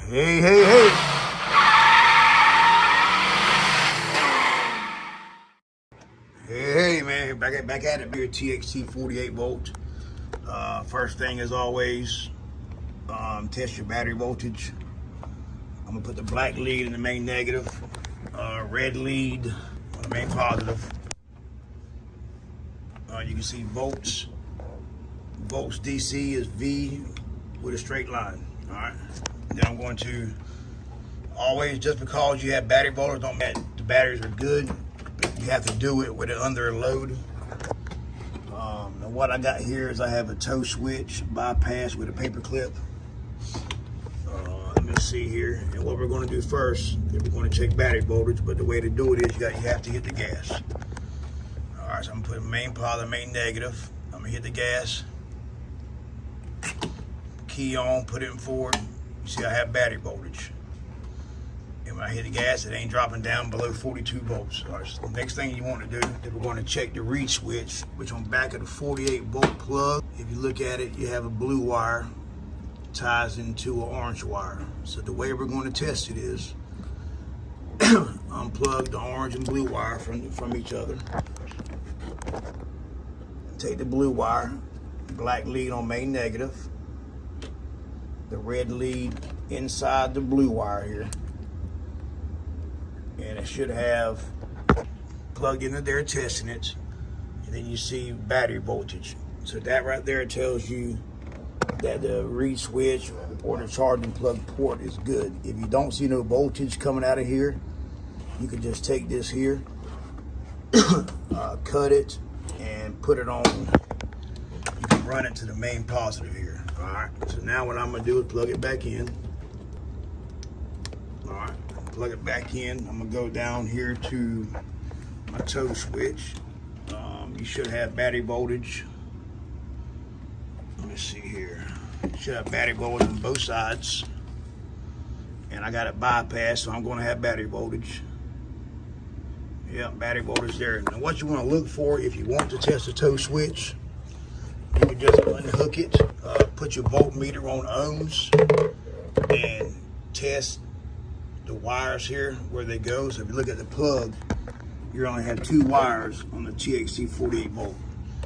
Hey, hey, hey. Hey, man, back at it here, TXT 48 volt. First thing as always, test your battery voltage. I'm gonna put the black lead in the main negative, red lead on the main positive. You can see volts DC is V with a straight line. All right. Then I'm going to always, just because you have battery voltage don't mean the batteries are good. You have to do it with it under a load. And what I got here is I have a toe switch bypass with a paper clip. Let me see here. And what we're going to do first is we're going to check battery voltage, but the way to do it is you have to hit the gas. All right, so I'm going to put main positive, main negative. I'm going to hit the gas. Key on, put it in forward. You see I have battery voltage. And when I hit the gas, it ain't dropping down below 42 volts. All right, so the next thing you want to do is we're going to check the reed switch, which on back of the 48 volt plug, if you look at it, you have a blue wire ties into an orange wire. So the way we're going to test it is unplug the orange and blue wire from each other. Take the blue wire, black lead on main negative, the red lead inside the blue wire here, and it should have plugged into there, testing it, and then you see battery voltage. So that right there tells you that the reed switch or the charging plug port is good. If you don't see no voltage coming out of here, you can just take this here, cut it, and put it on. You can run it to the main positive here. All right, so now what I'm gonna do is plug it back in. All right, plug it back in. I'm gonna go down here to my toe switch. You should have battery voltage. Let me see here. You should have battery voltage on both sides. And I got it bypassed, so I'm gonna have battery voltage. Yeah, battery voltage there. Now what you wanna look for if you want to test the toe switch, you can just unhook it, put your voltmeter on ohms, and test the wires here where they go. So if you look at the plug, you only have 2 wires on the TXT 48 volt.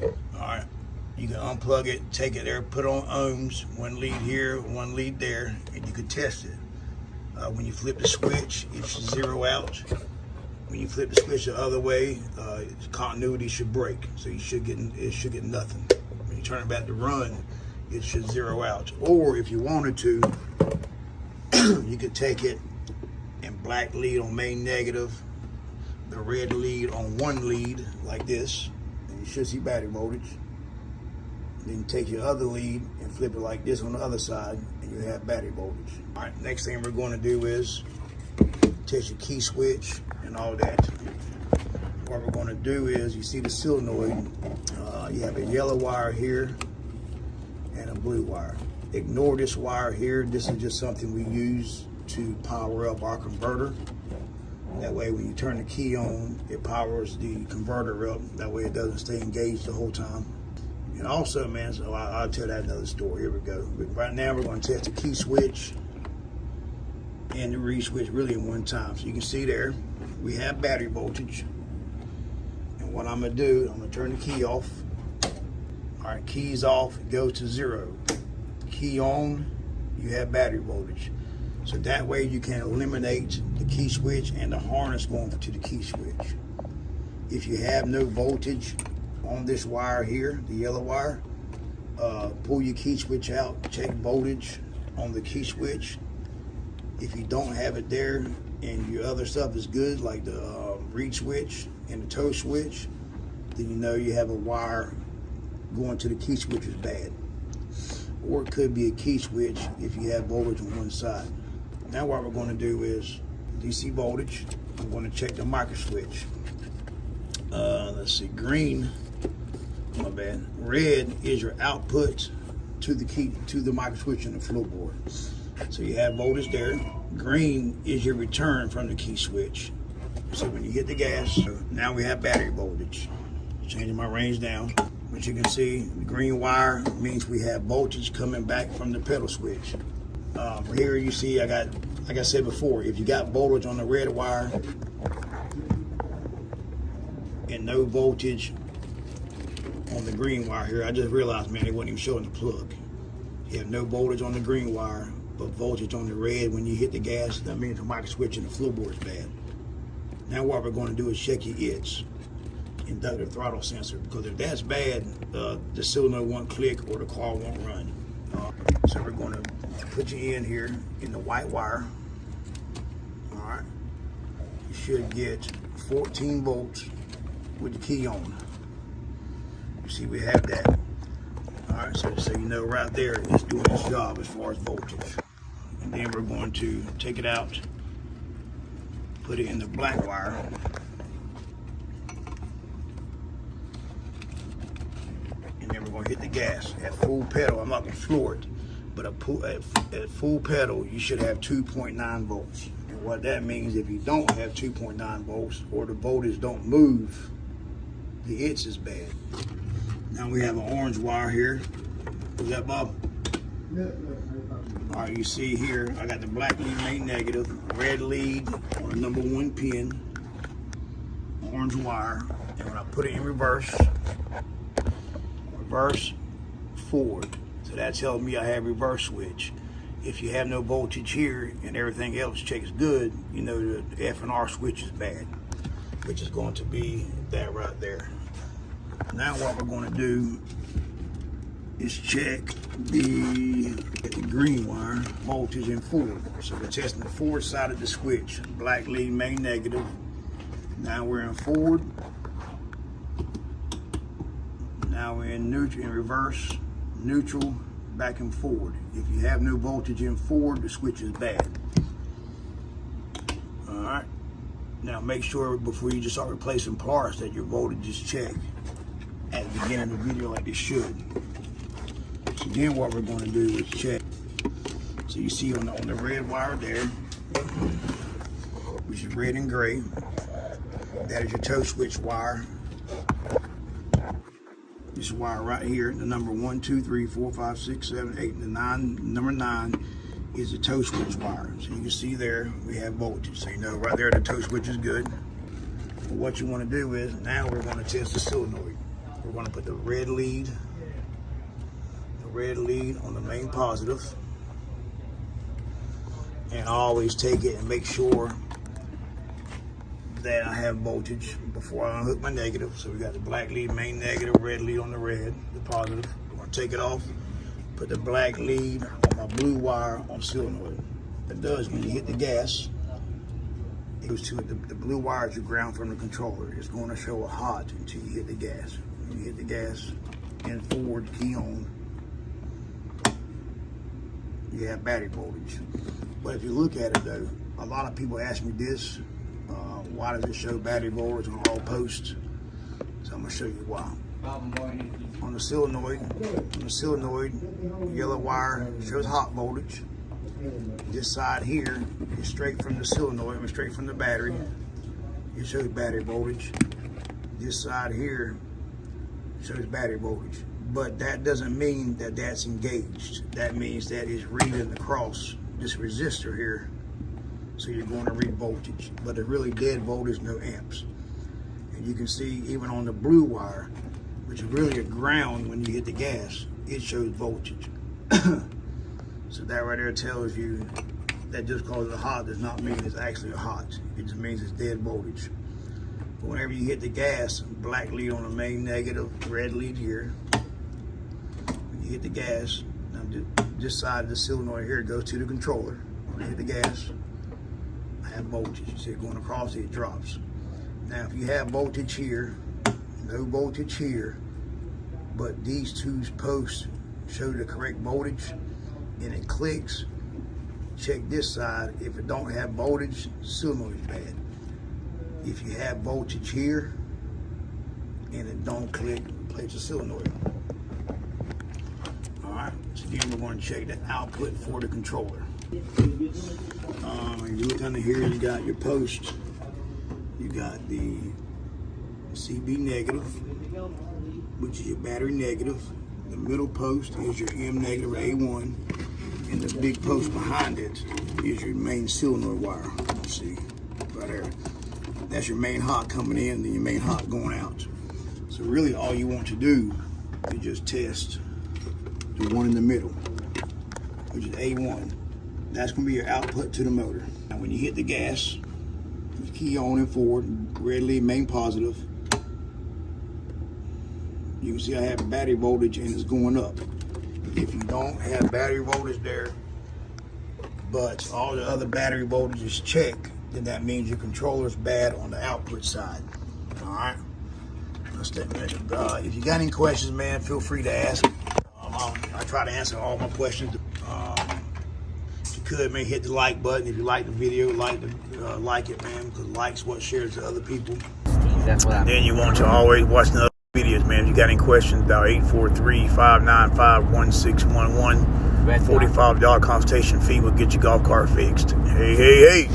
All right, you can unplug it, take it there, put on ohms, 1 lead here, 1 lead there, and you can test it. When you flip the switch, it should zero out. When you flip the switch the other way, continuity should break, so it should get nothing. When you turn it back to run, it should zero out. Or if you wanted to, you could take it and black lead on main negative, the red lead on 1 lead like this, and you should see battery voltage. Then take your other lead and flip it like this on the other side, and you have battery voltage. All right, next thing we're going to do is test your key switch and all that. What we're going to do is, you see the solenoid, you have a yellow wire here and a blue wire. Ignore this wire here. This is just something we use to power up our converter. That way when you turn the key on, it powers the converter up. That way it doesn't stay engaged the whole time. And also, man, so I'll tell that another story. Here we go. Right now we're going to test the key switch and the reed switch really in one time. So you can see there, we have battery voltage. And what I'm gonna do, I'm gonna turn the key off. All right, key's off, it goes to 0. Key on, you have battery voltage. So that way you can eliminate the key switch and the harness going to the key switch. If you have no voltage on this wire here, the yellow wire, pull your key switch out, check voltage on the key switch. If you don't have it there and your other stuff is good, like the reed switch and the toe switch, then you know you have a wire going to the key switch is bad. Or it could be a key switch if you have voltage on one side. Now what we're going to do is DC voltage. I'm going to check the micro switch. Let's see, green, my bad. Red is your output to the key, to the micro switch in the floorboard. So you have voltage there. Green is your return from the key switch. So when you hit the gas, now we have battery voltage. Changing my range down. But you can see the green wire means we have voltage coming back from the pedal switch. Here you see I got, like I said before, if you got voltage on the red wire and no voltage on the green wire here, I just realized, man, they wasn't even showing the plug. You have no voltage on the green wire, but voltage on the red. When you hit the gas, that means the micro switch and the floorboard is bad. Now what we're going to do is check your ITS, inductive throttle sensor, because if that's bad, the solenoid won't click or the car won't run. So we're going to put you in here in the white wire. All right, you should get 14 volts with the key on. You see we have that. All right, so you know right there it's doing its job as far as voltage. And then we're going to take it out, put it in the black wire. And then we're going to hit the gas at full pedal. I'm not going to floor it, but at full pedal, you should have 2.9 volts. And what that means, if you don't have 2.9 volts or the voltage don't move, the ITS is bad. Now we have an orange wire here. Is that Bob? All right, you see here, I got the black lead main negative, red lead on the number 1 pin, orange wire, and when I put it in reverse forward, so that tells me I have reverse switch. If you have no voltage here and everything else checks good, you know the F and R switch is bad, which is going to be that right there. Now what we're going to do is check the green wire voltage in forward. So we're testing the forward side of the switch. Black lead main negative. Now we're in forward. Now we're in neutral, in reverse, neutral, back and forward. If you have no voltage in forward, the switch is bad. All right. Now make sure before you just start replacing parts that your voltage is checked at the beginning of the video like it should. So then what we're going to do is check. So you see on the red wire there, which is red and gray, that is your toe switch wire. This wire right here, the number 1, 2, 3, 4, 5, 6, 7, 8, and the number 9 is the toe switch wire. So you can see there we have voltage. So you know right there the toe switch is good. But what you want to do is now we're going to test the solenoid. We're going to put the red lead on the main positive, and I always take it and make sure that I have voltage before I unhook my negative. So we got the black lead main negative, red lead on the red, the positive. I'm going to take it off, put the black lead on my blue wire on solenoid. It does when you hit the gas. It goes to the blue wire is your ground from the controller. It's going to show a hot until you hit the gas. When you hit the gas and forward key on, you have battery voltage. But if you look at it though, a lot of people ask me this, why does it show battery voltage on all posts? So I'm gonna show you why. On the solenoid, yellow wire shows hot voltage. This side here is straight from the solenoid, straight from the battery. It shows battery voltage. This side here shows battery voltage. But that doesn't mean that that's engaged. That means that it's reading across this resistor here. So you're going to read voltage. But it's really dead voltage, no amps. And you can see even on the blue wire, which is really a ground when you hit the gas, it shows voltage. So that right there tells you that just because it's hot does not mean it's actually hot. It just means it's dead voltage. But whenever you hit the gas, black lead on the main negative, red lead here. When you hit the gas, now this side of the solenoid here goes to the controller. When I hit the gas, I have voltage. You see it going across, it drops. Now if you have voltage here, no voltage here, but these two posts show the correct voltage and it clicks, check this side. If it don't have voltage, solenoid is bad. If you have voltage here and it don't click, replace the solenoid. All right, so then we're going to check the output for the controller. You look under here, you got your post. You got the CB negative, which is your battery negative. The middle post is your M negative A1. And the big post behind it is your main solenoid wire. Let's see, right there. That's your main hot coming in, then your main hot going out. So really all you want to do is just test the one in the middle, which is A1. That's gonna be your output to the motor. Now when you hit the gas, you key on and forward, red lead main positive. You can see I have battery voltage and it's going up. If you don't have battery voltage there, but all the other battery voltage is checked, then that means your controller's bad on the output side. All right. If you got any questions, man, feel free to ask. I try to answer all my questions. If you could, man, hit the like button. If you like the video, like it, man, because likes what shares to other people. That's what Then you want to always watch the other videos, man. If you got any questions, dial 843-595-1611. $45 consultation fee will get your golf cart fixed. Hey, hey, hey.